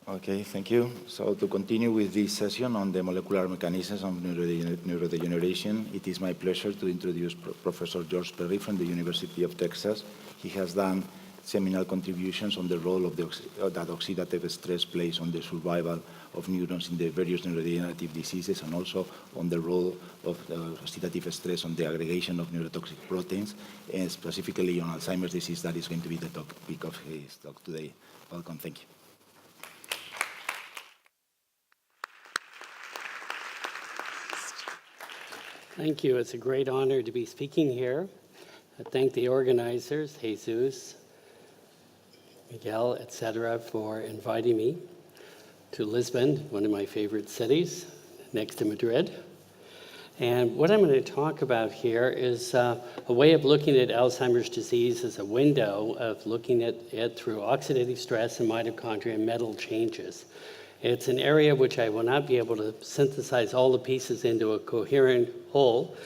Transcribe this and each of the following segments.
Okay, thank you. So to continue with this session on the molecular mechanisms of neurodegeneration, it is my pleasure to introduce Professor George Perry from the University of Texas. He has done seminal contributions on the role of that oxidative stress plays on the survival of neurons in the various neurodegenerative diseases, and also on the role of oxidative stress on the aggregation of neurotoxic proteins, and specifically on Alzheimer's disease. That is going to be the topic of his talk today. Welcome, thank you. Thank you. It's a great honor to be speaking here. I thank the organizers, Jesus, Miguel, etc., for inviting me to Lisbon, one of my favorite cities, next to Madrid. And what I'm going to talk about here is a way of looking at Alzheimer's disease as a window of looking at it through oxidative stress and mitochondria metal changes. It's an area which I will not be able to synthesize all the pieces into a coherent whole,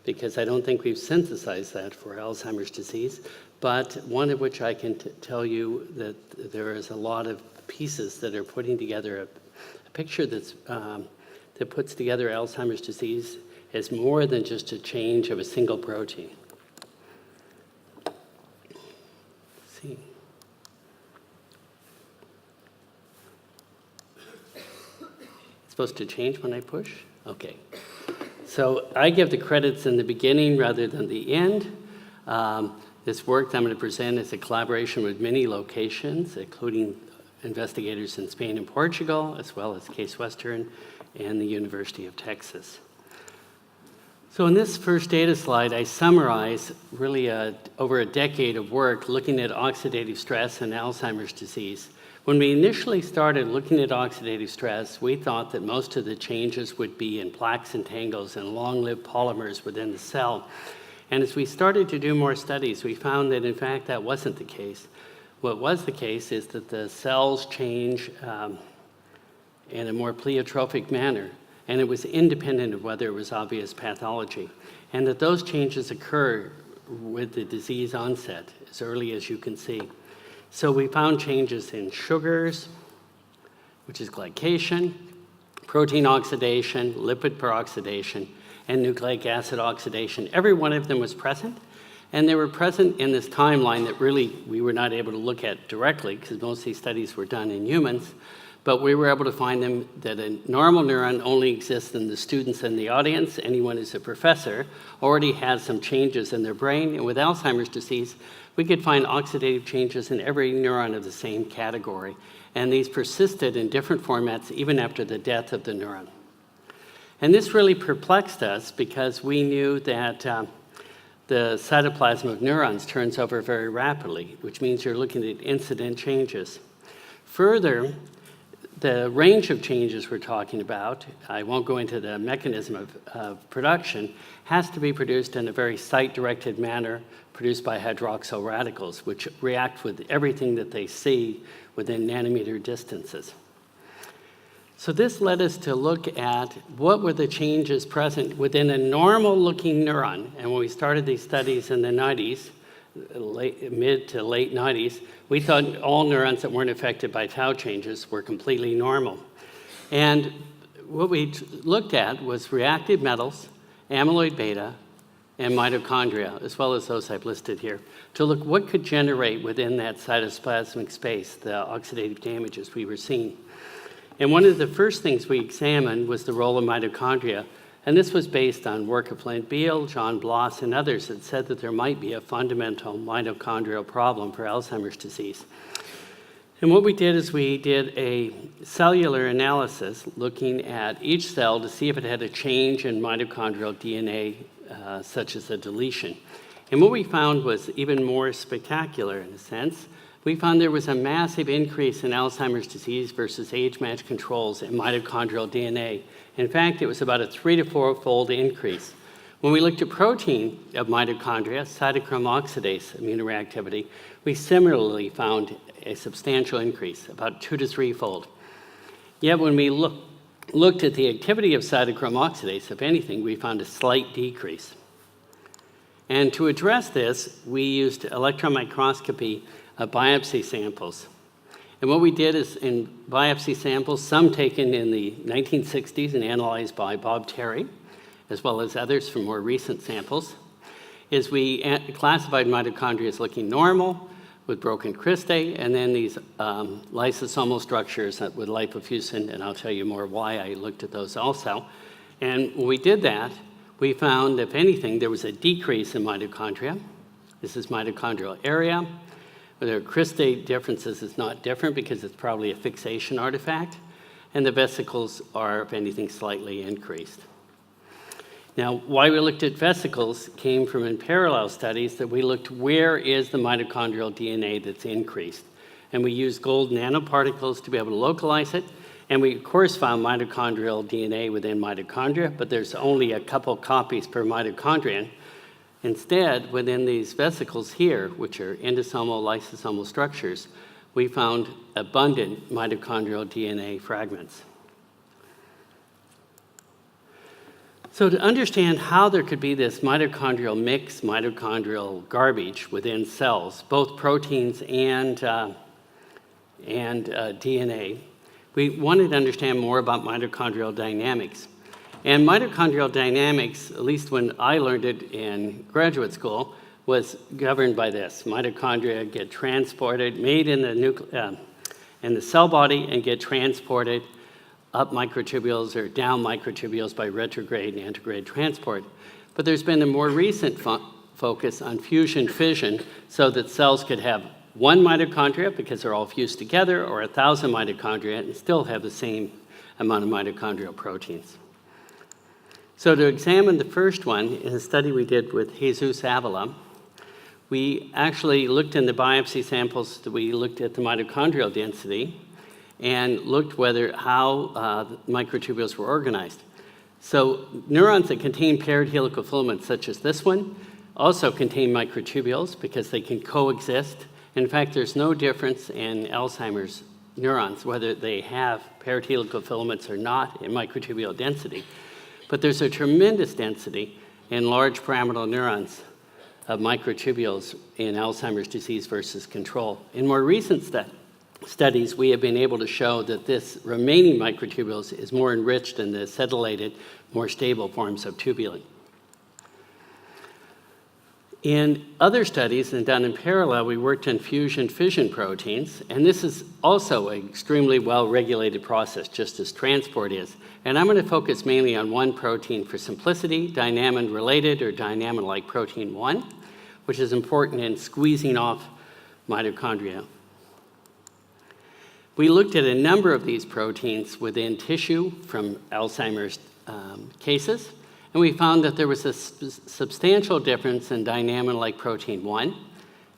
because I don't think we've synthesized that for Alzheimer's disease, but one of which I can tell you that there is a lot of pieces that are putting together a picture that's, that puts together Alzheimer's disease as more than just a change of a single protein. Let's see. Supposed to change when I push? Okay. So I give the credits in the beginning rather than the end. This work that I'm going to present is a collaboration with many locations, including investigators in Spain and Portugal, as well as Case Western and the University of Texas. So in this first data slide, I summarize really over a decade of work looking at oxidative stress and Alzheimer's disease. When we initially started looking at oxidative stress, we thought that most of the changes would be in plaques and tangles and long-lived polymers within the cell. And as we started to do more studies, we found that in fact that wasn't the case. What was the case is that the cells change in a more pleiotropic manner, and it was independent of whether it was obvious pathology, and that those changes occur with the disease onset as early as you can see. So we found changes in sugars, which is glycation, protein oxidation, lipid peroxidation, and nucleic acid oxidation. Every one of them was present, and they were present in this timeline that really we were not able to look at directly because most of these studies were done in humans, but we were able to find them that a normal neuron only exists in the students in the audience. Anyone who's a professor already has some changes in their brain, and with Alzheimer's disease, we could find oxidative changes in every neuron of the same category, and these persisted in different formats even after the death of the neuron. And this really perplexed us because we knew that the cytoplasm of neurons turns over very rapidly, which means you're looking at incident changes. Further, the range of changes we're talking about, I won't go into the mechanism of production, has to be produced in a very site-directed manner, produced by hydroxyl radicals, which react with everything that they see within nanometer distances. So this led us to look at what were the changes present within a normal-looking neuron. And when we started these studies in the 90s, mid to late 90s, we thought all neurons that weren't affected by tau changes were completely normal. And what we looked at was reactive metals, amyloid beta, and mitochondria, as well as those I've listed here, to look what could generate within that cytoplasmic space the oxidative damages we were seeing. And one of the first things we examined was the role of mitochondria, and this was based on work of Flint Beal, John Bloss, and others that said that there might be a fundamental mitochondrial problem for Alzheimer's disease. And what we did is we did a cellular analysis looking at each cell to see if it had a change in mitochondrial DNA, such as a deletion. And what we found was even more spectacular in a sense. We found there was a massive increase in Alzheimer's disease versus age-matched controls in mitochondrial DNA. In fact, it was about a 3 to 4-fold increase. When we looked at protein of mitochondria, cytochrome oxidase immunoreactivity, we similarly found a substantial increase, about 2 to 3-fold. Yet when we looked at the activity of cytochrome oxidase, if anything, we found a slight decrease. And to address this, we used electron microscopy of biopsy samples. And what we did is in biopsy samples, some taken in the 1960s and analyzed by Bob Terry, as well as others from more recent samples, is we classified mitochondria as looking normal with broken cristae, and then these lysosomal structures with lipofuscin, and I'll tell you more why I looked at those also. And when we did that, we found, if anything, there was a decrease in mitochondria. This is mitochondrial area. Where there are cristae differences, it's not different because it's probably a fixation artifact, and the vesicles are, if anything, slightly increased. Now, why we looked at vesicles came from in parallel studies that we looked where is the mitochondrial DNA that's increased. And we used gold nanoparticles to be able to localize it. And we, of course, found mitochondrial DNA within mitochondria, but there's only a couple copies per mitochondrion. Instead, within these vesicles here, which are endosomal, lysosomal structures, we found abundant mitochondrial DNA fragments. So to understand how there could be this mitochondrial mix, mitochondrial garbage within cells, both proteins and DNA, we wanted to understand more about mitochondrial dynamics. And mitochondrial dynamics, at least when I learned it in graduate school, was governed by this. Mitochondria get transported, made in the cell body, and get transported up microtubules or down microtubules by retrograde and antegrade transport. But there's been a more recent focus on fusion-fission so that cells could have one mitochondria because they're all fused together, or 1,000 mitochondria and still have the same amount of mitochondrial proteins. So to examine the first one, in a study we did with Jesus Avila, we actually looked in the biopsy samples, we looked at the mitochondrial density and looked how microtubules were organized. So neurons that contain paired helical filaments, such as this one, also contain microtubules because they can coexist. In fact, there's no difference in Alzheimer's neurons, whether they have paired helical filaments or not in microtubule density. But there's a tremendous density in large pyramidal neurons of microtubules in Alzheimer's disease versus control. In more recent studies, we have been able to show that this remaining microtubules is more enriched in the acetylated, more stable forms of tubulin. In other studies, and done in parallel, we worked on fusion-fission proteins, and this is also an extremely well-regulated process, just as transport is. And I'm going to focus mainly on one protein for simplicity, dynamin-related or dynamin-like protein 1, which is important in squeezing off mitochondria. We looked at a number of these proteins within tissue from Alzheimer's cases, and we found that there was a substantial difference in dynamin-like protein 1,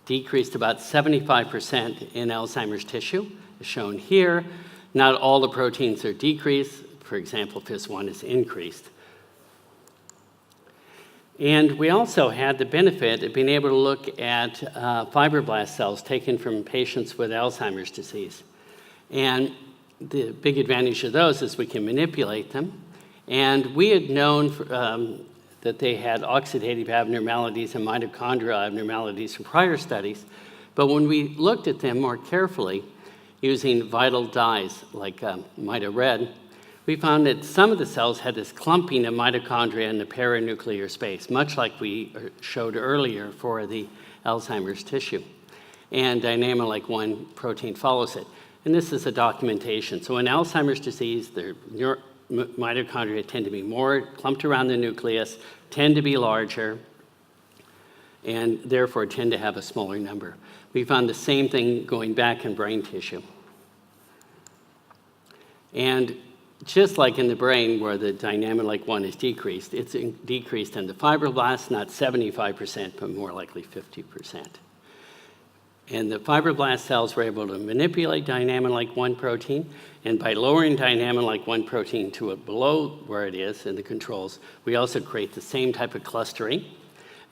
decreased about 75% in Alzheimer's tissue, as shown here. Not all the proteins are decreased. For example, FIS1 is increased. And we also had the benefit of being able to look at fibroblast cells taken from patients with Alzheimer's disease. And the big advantage of those is we can manipulate them. And we had known that they had oxidative abnormalities and mitochondrial abnormalities from prior studies. But when we looked at them more carefully, using vital dyes like MitoRed, we found that some of the cells had this clumping of mitochondria in the paranuclear space, much like we showed earlier for the Alzheimer's tissue. And dynamin-like 1 protein follows it. And this is a documentation. So in Alzheimer's disease, the mitochondria tend to be more clumped around the nucleus, tend to be larger, and therefore tend to have a smaller number. We found the same thing going back in brain tissue. And just like in the brain where the dynamin-like 1 is decreased, it's decreased in the fibroblasts, not 75%, but more likely 50%. And the fibroblast cells were able to manipulate dynamin-like 1 protein, and by lowering dynamin-like 1 protein to below where it is in the controls, we also create the same type of clustering,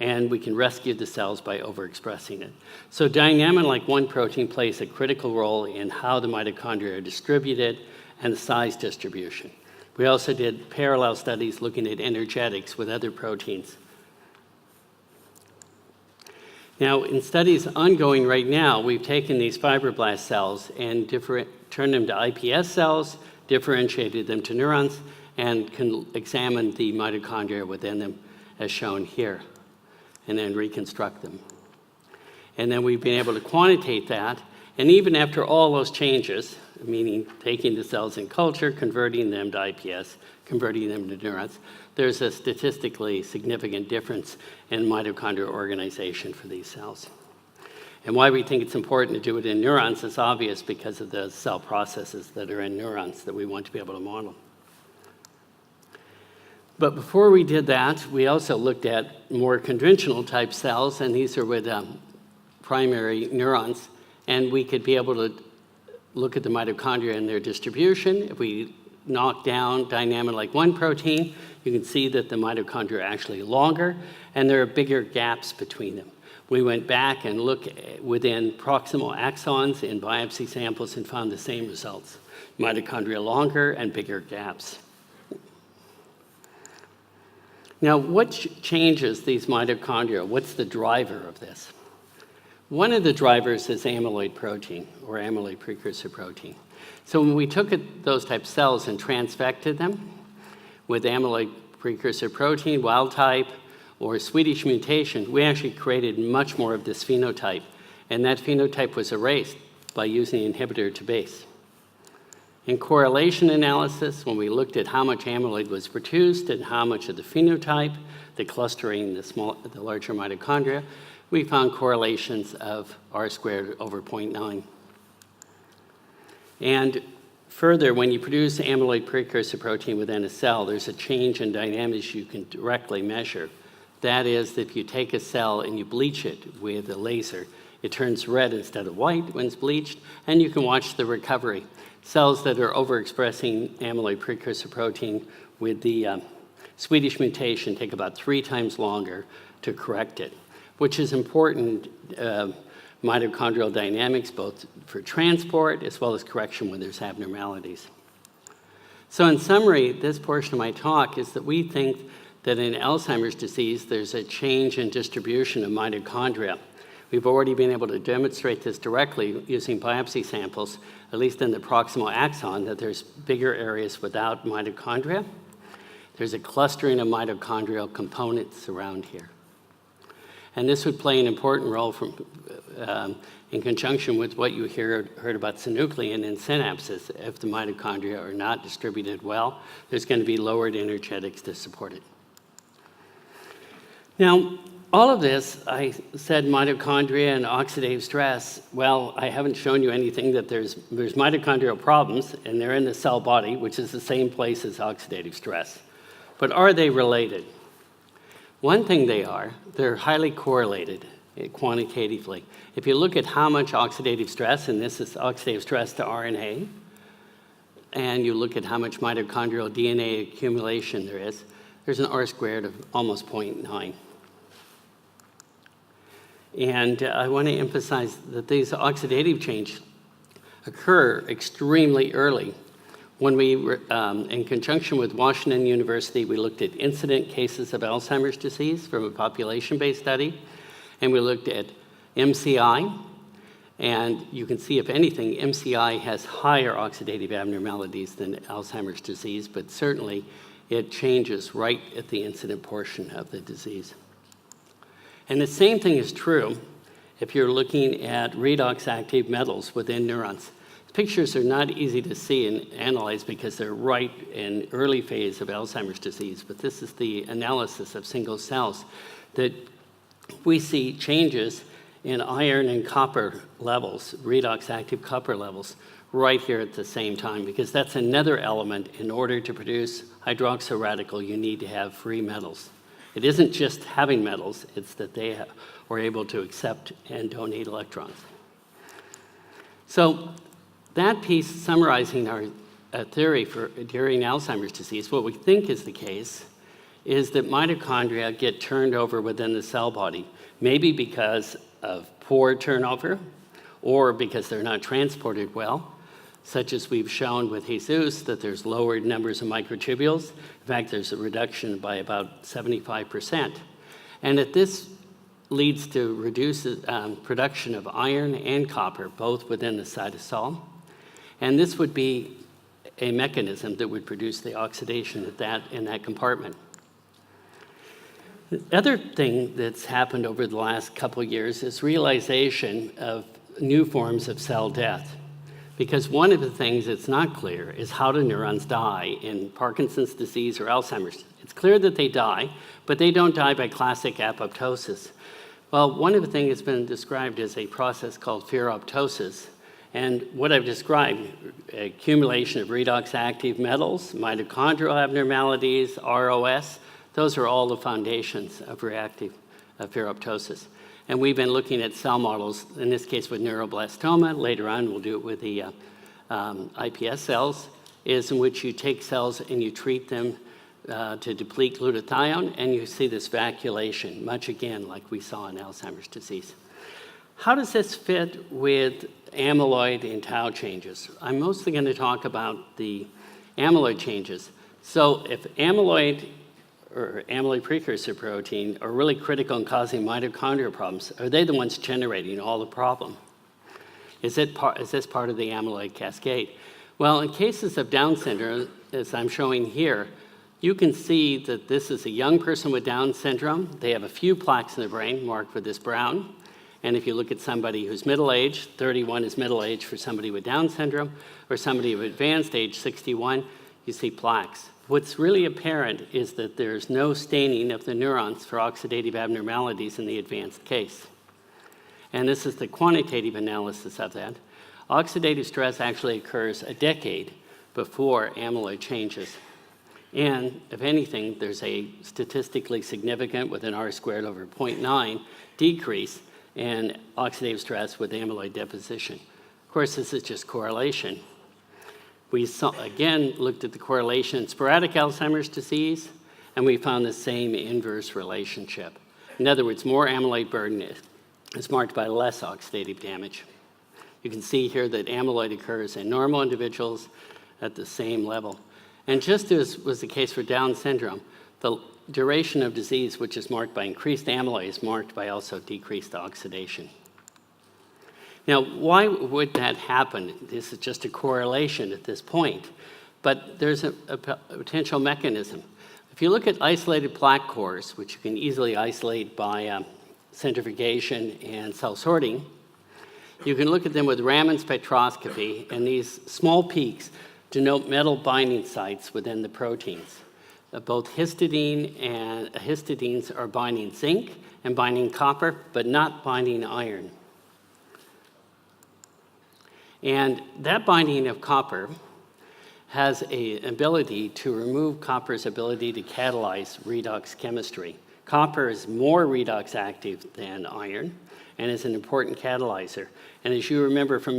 and we can rescue the cells by overexpressing it. So dynamin-like 1 protein plays a critical role in how the mitochondria are distributed and the size distribution. We also did parallel studies looking at energetics with other proteins. Now, in studies ongoing right now, we've taken these fibroblast cells and turned them to iPS cells, differentiated them to neurons, and can examine the mitochondria within them, as shown here, and then reconstruct them. And then we've been able to quantitate that, and even after all those changes, meaning taking the cells in culture, converting them to iPS, converting them to neurons, there's a statistically significant difference in mitochondrial organization for these cells. And why we think it's important to do it in neurons is obvious because of the cell processes that are in neurons that we want to be able to model. But before we did that, we also looked at more conventional type cells, and these are with primary neurons, and we could be able to look at the mitochondria and their distribution. If we knock down dynamic like 1 protein, you can see that the mitochondria are actually longer, and there are bigger gaps between them. We went back and looked within proximal axons in biopsy samples and found the same results. Mitochondria longer and bigger gaps. Now, what changes these mitochondria? What's the driver of this? One of the drivers is amyloid protein, or amyloid precursor protein. So when we took those type cells and transfected them with amyloid precursor protein, wild type, or Swedish mutation, we actually created much more of this phenotype. And that phenotype was erased by using inhibitor to base. In correlation analysis, when we looked at how much amyloid was produced and how much of the phenotype, the clustering, the larger mitochondria, we found correlations of R² over 0.9. And further, when you produce amyloid precursor protein within a cell, there's a change in dynamics you can directly measure. That is, if you take a cell and you bleach it with a laser, it turns red instead of white when it's bleached, and you can watch the recovery. Cells that are overexpressing amyloid precursor protein with the Swedish mutation take about 3 times longer to correct it, which is important mitochondrial dynamics, both for transport as well as correction when there's abnormalities. So in summary, this portion of my talk is that we think that in Alzheimer's disease, there's a change in distribution of mitochondria. We've already been able to demonstrate this directly using biopsy samples, at least in the proximal axon, that there's bigger areas without mitochondria. There's a clustering of mitochondrial components around here. And this would play an important role in conjunction with what you heard about synuclein in synapses. If the mitochondria are not distributed well, there's going to be lowered energetics to support it. Now, all of this, I said mitochondria and oxidative stress. Well, I haven't shown you anything that there's mitochondrial problems, and they're in the cell body, which is the same place as oxidative stress. But are they related? One thing they're highly correlated quantitatively. If you look at how much oxidative stress, and this is oxidative stress to RNA, and you look at how much mitochondrial DNA accumulation there is, there's an R² of almost 0.9. And I want to emphasize that these oxidative changes occur extremely early. When we were, in conjunction with Washington University, we looked at incident cases of Alzheimer's disease from a population-based study, and we looked at MCI, and you can see, if anything, MCI has higher oxidative abnormalities than Alzheimer's disease, but certainly it changes right at the incident portion of the disease. And the same thing is true if you're looking at redox-active metals within neurons. Pictures are not easy to see and analyze because they're right in early phase of Alzheimer's disease, but this is the analysis of single cells that we see changes in iron and copper levels, redox-active copper levels, right here at the same time, because that's another element. In order to produce hydroxyl radical, you need to have free metals. It isn't just having metals, it's that they are able to accept and donate electrons. So that piece summarizing our theory for during Alzheimer's disease, what we think is the case is that mitochondria get turned over within the cell body, maybe because of poor turnover or because they're not transported well, such as we've shown with Jesus that there's lowered numbers of microtubules. In fact, there's a reduction by about 75%. And at this leads to reduced production of iron and copper, both within the cytosol. And this would be a mechanism that would produce the oxidation in that compartment. The other thing that's happened over the last couple of years is realization of new forms of cell death. Because one of the things that's not clear is how do neurons die in Parkinson's disease or Alzheimer's. It's clear that they die, but they don't die by classic apoptosis. Well, one of the things that's been described is a process called ferroptosis. And what I've described, accumulation of redox active metals, mitochondrial abnormalities, ROS, those are all the foundations of reactive ferroptosis. And we've been looking at cell models, in this case with neuroblastoma. Later on, we'll do it with the iPS cells, is in which you take cells and you treat them to deplete glutathione, and you see this vacuolation, much again like we saw in Alzheimer's disease. How does this fit with amyloid and tau changes? I'm mostly going to talk about the amyloid changes. So if amyloid or amyloid precursor protein are really critical in causing mitochondrial problems, are they the ones generating all the problem? Is this part of the amyloid cascade? Well, in cases of Down syndrome, as I'm showing here, you can see that this is a young person with Down syndrome. They have a few plaques in the brain marked with this brown. And if you look at somebody who's middle-aged, 31 is middle-aged for somebody with Down syndrome, or somebody of advanced age, 61, you see plaques. What's really apparent is that there's no staining of the neurons for oxidative abnormalities in the advanced case. And this is the quantitative analysis of that. Oxidative stress actually occurs a decade before amyloid changes. And if anything, there's a statistically significant with an R² over 0.9 decrease in oxidative stress with amyloid deposition. Of course, this is just correlation. We again looked at the correlation in sporadic Alzheimer's disease, and we found the same inverse relationship. In other words, more amyloid burden is marked by less oxidative damage. You can see here that amyloid occurs in normal individuals at the same level. And just as was the case for Down syndrome, the duration of disease, which is marked by increased amyloid, is marked by also decreased oxidation. Now, why would that happen? This is just a correlation at this point, but there's a potential mechanism. If you look at isolated plaque cores, which you can easily isolate by centrifugation and cell sorting, you can look at them with Raman spectroscopy, and these small peaks denote metal binding sites within the proteins. Both histidine and histidines are binding zinc and binding copper, but not binding iron. And that binding of copper has an ability to remove copper's ability to catalyze redox chemistry. Copper is more redox active than iron and is an important catalyzer. And as you remember from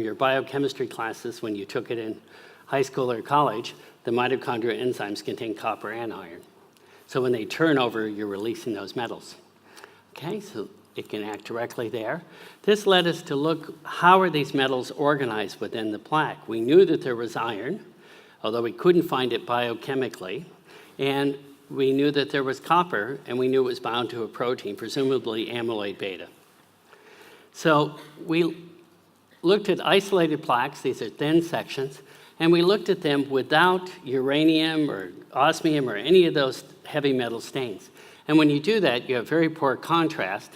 your biochemistry classes when you took it in high school or college, the mitochondrial enzymes contain copper and iron. So when they turn over, you're releasing those metals. Okay, so it can act directly there. This led us to look, how are these metals organized within the plaque? We knew that there was iron, although we couldn't find it biochemically, and we knew that there was copper, and we knew it was bound to a protein, presumably amyloid beta. So we looked at isolated plaques, these are thin sections, and we looked at them without uranium or osmium or any of those heavy metal stains. And when you do that, you have very poor contrast,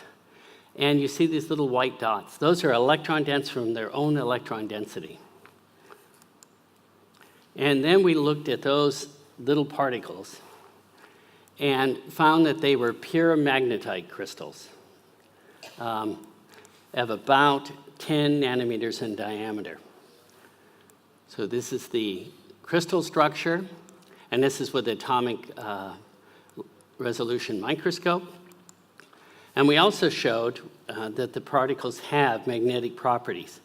and you see these little white dots. Those are electron dense from their own electron density. And then we looked at those little particles and found that they were pure magnetite crystals of about 10 nanometers in diameter. So this is the crystal structure, and this is with atomic resolution microscope. And we also showed that the particles have magnetic properties.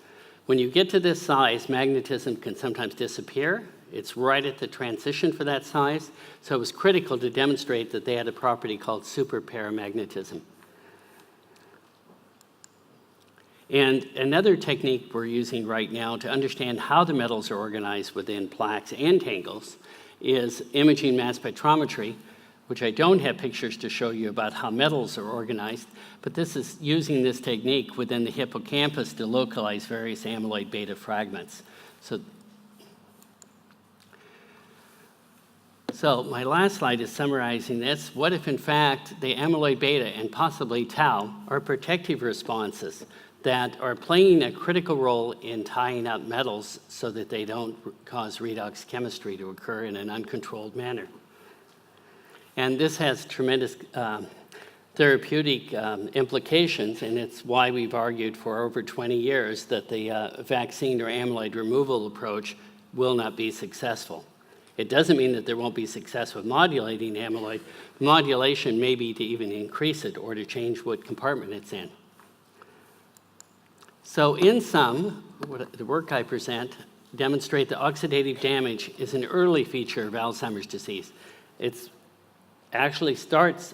When you get to this size, magnetism can sometimes disappear. It's right at the transition for that size. So it was critical to demonstrate that they had a property called superparamagnetism. And another technique we're using right now to understand how the metals are organized within plaques and tangles is imaging mass spectrometry, which I don't have pictures to show you about how metals are organized, but this is using this technique within the hippocampus to localize various amyloid beta fragments. So my last slide is summarizing this. What if, in fact, the amyloid beta and possibly tau are protective responses that are playing a critical role in tying up metals so that they don't cause redox chemistry to occur in an uncontrolled manner? And this has tremendous therapeutic implications, and it's why we've argued for over 20 years that the vaccine or amyloid removal approach will not be successful. It doesn't mean that there won't be success with modulating amyloid. Modulation may be to even increase it or to change what compartment it's in. So in sum, the work I present demonstrate that oxidative damage is an early feature of Alzheimer's disease. It actually starts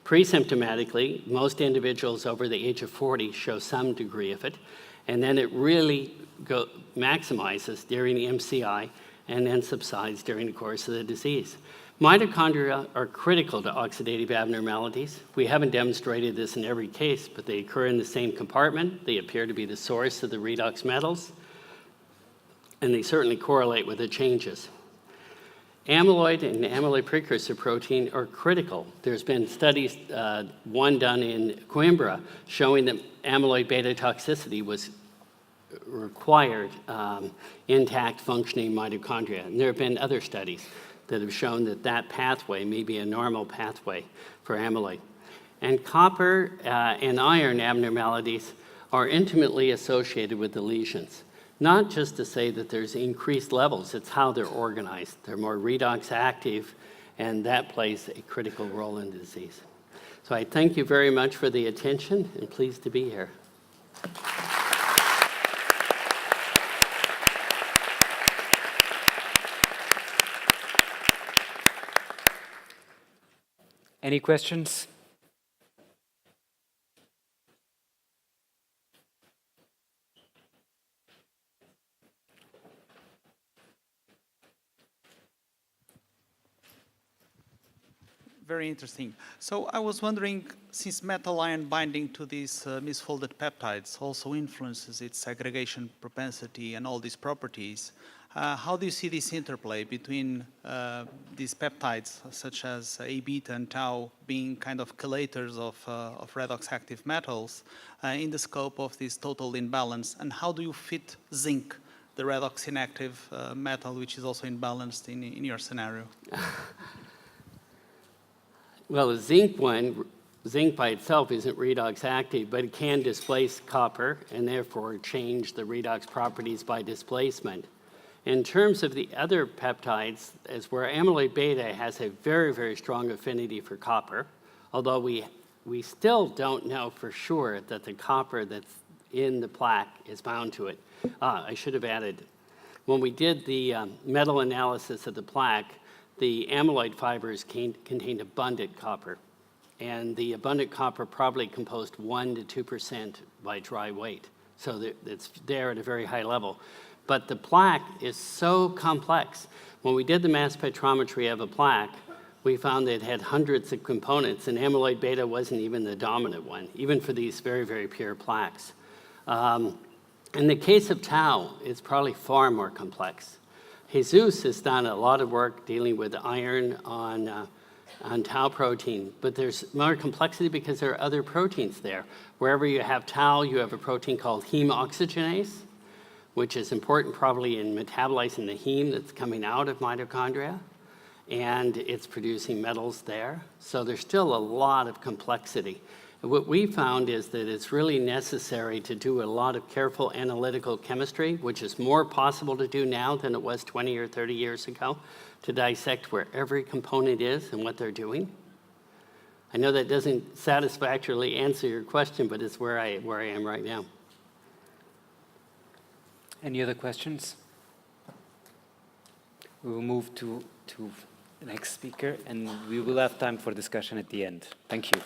pre-symptomatically. Most individuals over the age of 40 show some degree of it, and then it really maximizes during the MCI and then subsides during the course of the disease. Mitochondria are critical to oxidative abnormalities. We haven't demonstrated this in every case, but they occur in the same compartment. They appear to be the source of the redox metals, and they certainly correlate with the changes. Amyloid and amyloid precursor protein are critical. There's been studies, one done in Coimbra, showing that amyloid beta toxicity was required intact functioning mitochondria. And there have been other studies that have shown that that pathway may be a normal pathway for amyloid. And copper and iron abnormalities are intimately associated with the lesions. Not just to say that there's increased levels, it's how they're organized. They're more redox active, and that plays a critical role in the disease. So I thank you very much for the attention, and pleased to be here. Any questions? Very interesting. So I was wondering, since metal ion binding to these misfolded peptides also influences its segregation propensity and all these properties, how do you see this interplay between these peptides, such as A-beta and tau, being kind of chelators of redox active metals in the scope of this total imbalance? And how do you fit zinc, the redox inactive metal, which is also imbalanced in your scenario? Well, the zinc one, zinc by itself isn't redox active, but it can displace copper and therefore change the redox properties by displacement. In terms of the other peptides, as where amyloid beta has a very, very strong affinity for copper, although we still don't know for sure that the copper that's in the plaque is bound to it. I should have added, when we did the metal analysis of the plaque, the amyloid fibers contained abundant copper, and the abundant copper probably composed 1% to 2% by dry weight. So it's there at a very high level. But the plaque is so complex. When we did the mass spectrometry of a plaque, we found that it had hundreds of components, and amyloid beta wasn't even the dominant one, even for these very, very pure plaques. In the case of tau, it's probably far more complex. Jesus has done a lot of work dealing with iron on tau protein, but there's more complexity because there are other proteins there. Wherever you have tau, you have a protein called heme oxygenase, which is important probably in metabolizing the heme that's coming out of mitochondria, and it's producing metals there. So there's still a lot of complexity. What we found is that it's really necessary to do a lot of careful analytical chemistry, which is more possible to do now than it was 20 or 30 years ago, to dissect where every component is and what they're doing. I know that doesn't satisfactorily answer your question, but it's where I am right now. Any other questions? We will move to the next speaker, and we will have time for discussion at the end. Thank you.